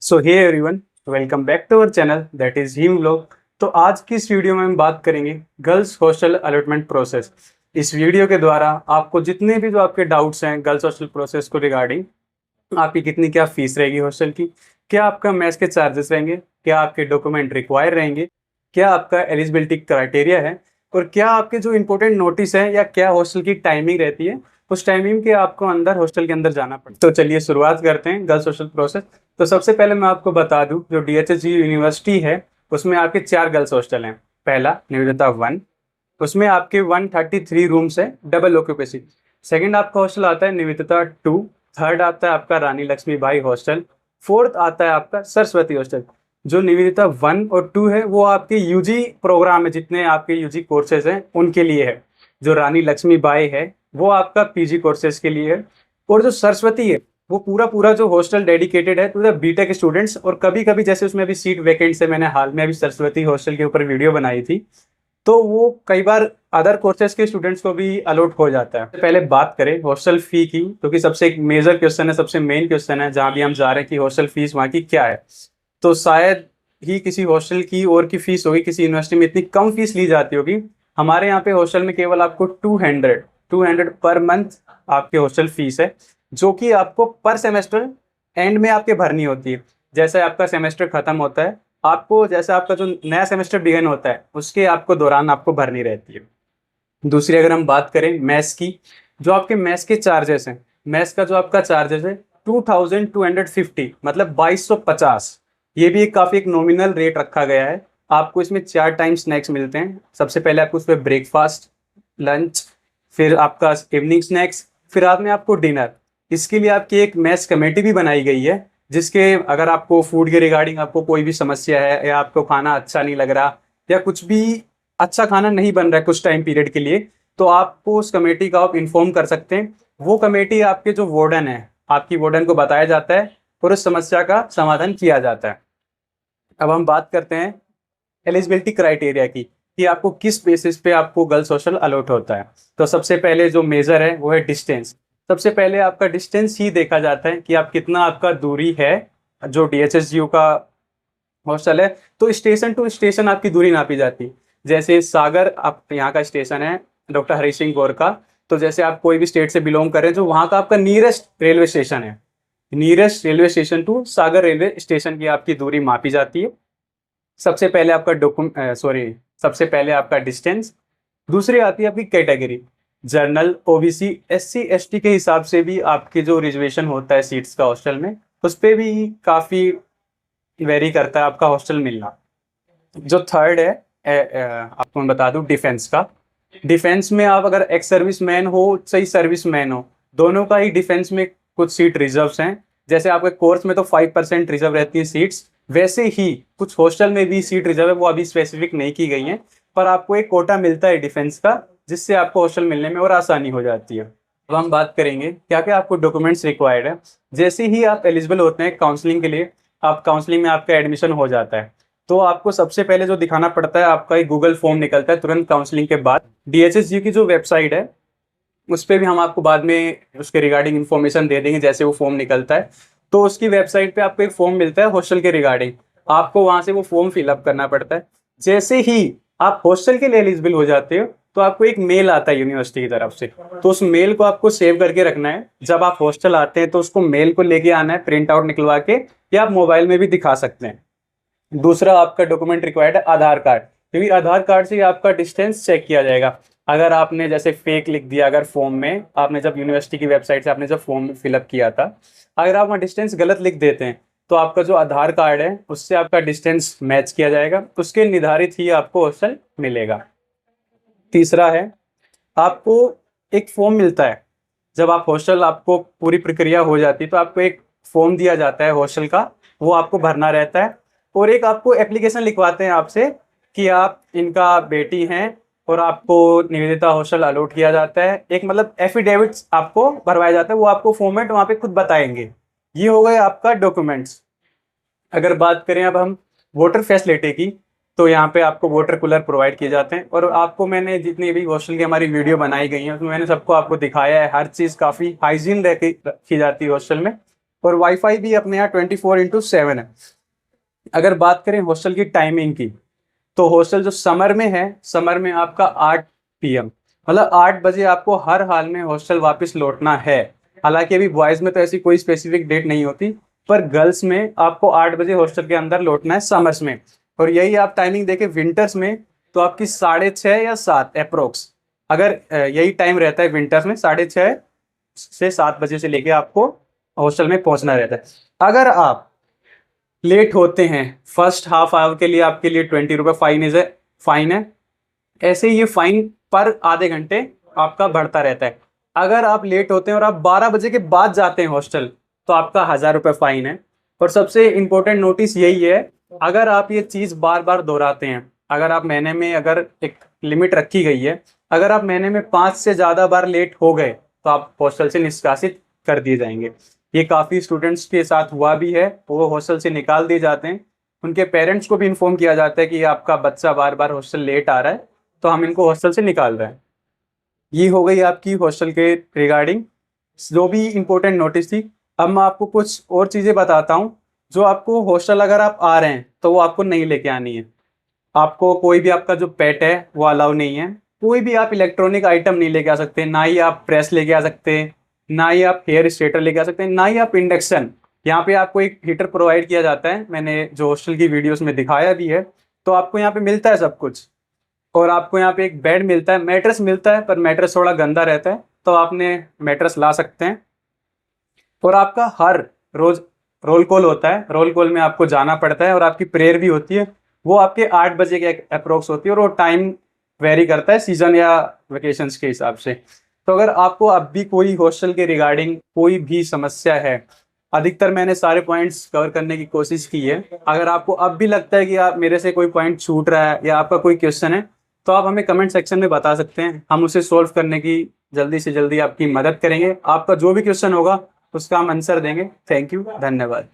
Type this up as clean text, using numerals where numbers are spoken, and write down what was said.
So hey everyone, welcome back to our channel that is Him vlog. तो आज की इस वीडियो में हम बात करेंगे गर्ल्स हॉस्टल अलॉटमेंट प्रोसेस। इस वीडियो के द्वारा आपको जितने भी जो आपके डाउट्स हैं गर्ल्स हॉस्टल प्रोसेस को रिगार्डिंग, आपकी कितनी क्या फीस रहेगी हॉस्टल की, क्या आपका मेस के चार्जेस रहेंगे, क्या आपके डॉक्यूमेंट रिक्वायर रहेंगे, क्या आपका एलिजिबिलिटी क्राइटेरिया है, और क्या आपके जो इंपॉर्टेंट नोटिस है या क्या हॉस्टल की टाइमिंग रहती है, उस टाइमिंग के आपको अंदर हॉस्टल के अंदर जाना पड़ता है। तो चलिए शुरुआत करते हैं गर्ल्स हॉस्टल प्रोसेस। तो सबसे पहले मैं आपको बता दूं, जो DHSU यूनिवर्सिटी है उसमें आपके 4 गर्ल्स हॉस्टल हैं। पहला निवेदिता 1, उसमें आपके 133 रूम्स है, डबल ऑक्यूपेंसी। सेकंड आपका हॉस्टल आता है निवेदिता 2। थर्ड आता है आपका रानी लक्ष्मीबाई हॉस्टल। फोर्थ आता है आपका सरस्वती हॉस्टल। जो निवेदिता 1 और 2 है वो आपके यूजी प्रोग्राम है, जितने आपके यूजी कोर्सेज हैं उनके लिए है। जो रानी लक्ष्मीबाई है वो आपका पीजी कोर्सेज के लिए है। और जो सरस्वती है वो पूरा पूरा जो हॉस्टल डेडिकेटेड है टू द बीटेक स्टूडेंट्स। और कभी कभी जैसे उसमें अभी सीट वैकेंट से, मैंने हाल में अभी सरस्वती हॉस्टल के ऊपर वीडियो बनाई थी, तो वो कई बार अदर कोर्सेज के स्टूडेंट्स को भी अलॉट हो जाता है। पहले बात करें हॉस्टल फी की, क्योंकि तो सबसे एक मेजर क्वेश्चन है, सबसे मेन क्वेश्चन है जहाँ भी हम जा रहे हैं कि हॉस्टल फीस वहाँ की क्या है। तो शायद ही किसी हॉस्टल की और की फीस होगी, किसी यूनिवर्सिटी में इतनी कम फीस ली जाती होगी। हमारे यहाँ पे हॉस्टल में केवल आपको 200 पर मंथ आपके हॉस्टल फीस है, जो कि आपको पर सेमेस्टर एंड में आपके भरनी होती है। जैसे आपका सेमेस्टर खत्म होता है, आपको जैसे आपका जो नया सेमेस्टर बिगिन होता है उसके आपको दौरान आपको भरनी रहती है। दूसरी अगर हम बात करें मैथ्स की, जो आपके मैथ्स के चार्जेस हैं, मैथ्स का जो आपका चार्जेस है 2250, मतलब 2250। ये भी एक काफ़ी एक नॉमिनल रेट रखा गया है। आपको इसमें 4 टाइम स्नैक्स मिलते हैं। सबसे पहले आपको उसमें ब्रेकफास्ट, लंच, फिर आपका इवनिंग स्नैक्स, फिर रात में आपको डिनर। इसके लिए आपकी एक मैथ्स कमेटी भी बनाई गई है, जिसके अगर आपको फूड के रिगार्डिंग आपको कोई भी समस्या है, या आपको खाना अच्छा नहीं लग रहा, या कुछ भी अच्छा खाना नहीं बन रहा है कुछ टाइम पीरियड के लिए, तो आपको उस कमेटी का आप इन्फॉर्म कर सकते हैं। वो कमेटी आपके जो वार्डन है, आपकी वार्डन को बताया जाता है और उस समस्या का समाधान किया जाता है। अब हम बात करते हैं एलिजिबिलिटी क्राइटेरिया की, कि आपको किस बेसिस पे आपको गर्ल्स हॉस्टल अलॉट होता है। तो सबसे पहले जो मेजर है वो है डिस्टेंस। सबसे पहले आपका डिस्टेंस ही देखा जाता है कि आप कितना आपका दूरी है। जो DHSU का हॉस्टल है तो स्टेशन टू स्टेशन आपकी दूरी नापी जाती है। जैसे सागर आप यहाँ का स्टेशन है डॉक्टर हरी सिंह गौर का, तो जैसे आप कोई भी स्टेट से बिलोंग कर रहे हैं, जो वहाँ का आपका नियरेस्ट रेलवे स्टेशन है, nearest railway station to Sagar railway station की आपकी दूरी मापी जाती है। सबसे पहले आपका सबसे पहले आपका डिस्टेंस। दूसरी आती है आपकी category, journal, OBC, SC ST के हिसाब से भी आपके जो रिजर्वेशन होता है सीट्स का हॉस्टल में, उस पर भी काफ़ी वेरी करता है आपका हॉस्टल मिलना। जो थर्ड है आपको मैं बता दूं डिफेंस का। डिफेंस में आप अगर एक्स सर्विस मैन हो चाहे सर्विस मैन हो, दोनों का ही डिफेंस में कुछ सीट रिजर्व्स हैं। जैसे आपके कोर्स में तो 5% रिजर्व रहती है सीट्स, वैसे ही कुछ हॉस्टल में भी सीट रिजर्व है, वो अभी स्पेसिफिक नहीं की गई हैं, पर आपको एक कोटा मिलता है डिफेंस का, जिससे आपको हॉस्टल मिलने में और आसानी हो जाती है। अब हम बात करेंगे क्या क्या आपको डॉक्यूमेंट्स रिक्वायर्ड है। जैसे ही आप एलिजिबल होते हैं काउंसलिंग के लिए, आप काउंसलिंग में आपका एडमिशन हो जाता है, तो आपको सबसे पहले जो दिखाना पड़ता है, आपका एक गूगल फॉर्म निकलता है तुरंत काउंसलिंग के बाद। DHSU की जो वेबसाइट है उस पर भी हम आपको बाद में उसके रिगार्डिंग इन्फॉर्मेशन दे देंगे जैसे वो फॉर्म निकलता है। तो उसकी वेबसाइट पे आपको एक फॉर्म मिलता है हॉस्टल के रिगार्डिंग, आपको वहां से वो फॉर्म फिलअप करना पड़ता है। जैसे ही आप हॉस्टल के लिए एलिजिबल हो जाते हो, तो आपको एक मेल आता है यूनिवर्सिटी की तरफ से, तो उस मेल को आपको सेव करके रखना है। जब आप हॉस्टल आते हैं तो उसको मेल को लेके आना है प्रिंट आउट निकलवा के, या आप मोबाइल में भी दिखा सकते हैं। दूसरा आपका डॉक्यूमेंट रिक्वायर्ड है आधार कार्ड, क्योंकि आधार कार्ड से आपका डिस्टेंस चेक किया जाएगा। अगर आपने जैसे फेक लिख दिया, अगर फॉर्म में आपने जब यूनिवर्सिटी की वेबसाइट से आपने जब फॉर्म फिलअप किया था, अगर आप वहाँ डिस्टेंस गलत लिख देते हैं, तो आपका जो आधार कार्ड है उससे आपका डिस्टेंस मैच किया जाएगा, उसके निर्धारित ही आपको हॉस्टल मिलेगा। तीसरा है आपको एक फॉर्म मिलता है, जब आप हॉस्टल आपको पूरी प्रक्रिया हो जाती है तो आपको एक फॉर्म दिया जाता है हॉस्टल का, वो आपको भरना रहता है। और एक आपको एप्लीकेशन लिखवाते हैं आपसे कि आप इनका बेटी हैं और आपको निवेदिता हॉस्टल अलॉट किया जाता है। एक मतलब एफिडेविट्स आपको भरवाया जाता है, वो आपको फॉर्मेट वहाँ पे खुद बताएंगे। ये हो गए आपका डॉक्यूमेंट्स। अगर बात करें अब हम वाटर फैसिलिटी की, तो यहाँ पे आपको वाटर कूलर प्रोवाइड किए जाते हैं। और आपको मैंने जितनी भी हॉस्टल की हमारी वीडियो बनाई गई है उसमें मैंने सबको आपको दिखाया है, हर चीज़ काफ़ी हाइजीन रह के रखी जाती है हॉस्टल में। और वाईफाई भी अपने यहाँ 24/7 है। अगर बात करें हॉस्टल की टाइमिंग की, तो हॉस्टल जो समर में है, समर में आपका 8 PM, मतलब 8 बजे आपको हर हाल में हॉस्टल वापस लौटना है। हालांकि अभी बॉयज में तो ऐसी कोई स्पेसिफिक डेट नहीं होती, पर गर्ल्स में आपको 8 बजे हॉस्टल के अंदर लौटना है समर्स में। और यही आप टाइमिंग देखें विंटर्स में, तो आपकी 6:30 या 7 अप्रोक्स, अगर यही टाइम रहता है विंटर्स में, 6:30 से 7 बजे से लेके आपको हॉस्टल में पहुंचना रहता है। अगर आप लेट होते हैं फर्स्ट हाफ आवर के लिए, आपके लिए 20 रुपये फाइन है। ऐसे ही ये फाइन पर आधे घंटे आपका बढ़ता रहता है। अगर आप लेट होते हैं और आप 12 बजे के बाद जाते हैं हॉस्टल, तो आपका 1000 रुपये फाइन है। और सबसे इंपॉर्टेंट नोटिस यही है, अगर आप ये चीज़ बार बार दोहराते हैं, अगर आप महीने में, अगर एक लिमिट रखी गई है, अगर आप महीने में 5 से ज़्यादा बार लेट हो गए तो आप हॉस्टल से निष्कासित कर दिए जाएंगे। ये काफ़ी स्टूडेंट्स के साथ हुआ भी है, वो हॉस्टल से निकाल दिए जाते हैं। उनके पेरेंट्स को भी इन्फॉर्म किया जाता है कि आपका बच्चा बार बार हॉस्टल लेट आ रहा है, तो हम इनको हॉस्टल से निकाल रहे हैं। ये हो गई आपकी हॉस्टल के रिगार्डिंग जो भी इंपॉर्टेंट नोटिस थी। अब मैं आपको कुछ और चीज़ें बताता हूँ जो आपको हॉस्टल अगर आप आ रहे हैं तो वो आपको नहीं लेके आनी है। आपको कोई भी आपका जो पेट है वो अलाउ नहीं है। कोई भी आप इलेक्ट्रॉनिक आइटम नहीं लेके आ सकते, ना ही आप प्रेस लेके आ सकते, ना ही आप हेयर स्ट्रेटर लेके आ सकते हैं, ना ही आप इंडक्शन। यहाँ पे आपको एक हीटर प्रोवाइड किया जाता है, मैंने जो हॉस्टल की वीडियोस में दिखाया भी है। तो आपको यहाँ पे मिलता है सब कुछ। और आपको यहाँ पे एक बेड मिलता है, मैट्रेस मिलता है, पर मैट्रेस थोड़ा गंदा रहता है, तो आपने मैट्रेस ला सकते हैं। और आपका हर रोज रोल कॉल होता है, रोल कॉल में आपको जाना पड़ता है, और आपकी प्रेयर भी होती है। वो आपके 8 बजे के अप्रोक्स होती है, और वो टाइम वेरी करता है सीजन या वेकेशंस के हिसाब से। तो अगर आपको अब भी कोई हॉस्टल के रिगार्डिंग कोई भी समस्या है, अधिकतर मैंने सारे पॉइंट्स कवर करने की कोशिश की है। अगर आपको अब भी लगता है कि आप मेरे से कोई पॉइंट छूट रहा है या आपका कोई क्वेश्चन है, तो आप हमें कमेंट सेक्शन में बता सकते हैं। हम उसे सॉल्व करने की जल्दी से जल्दी आपकी मदद करेंगे। आपका जो भी क्वेश्चन होगा उसका हम आंसर देंगे। थैंक यू, धन्यवाद।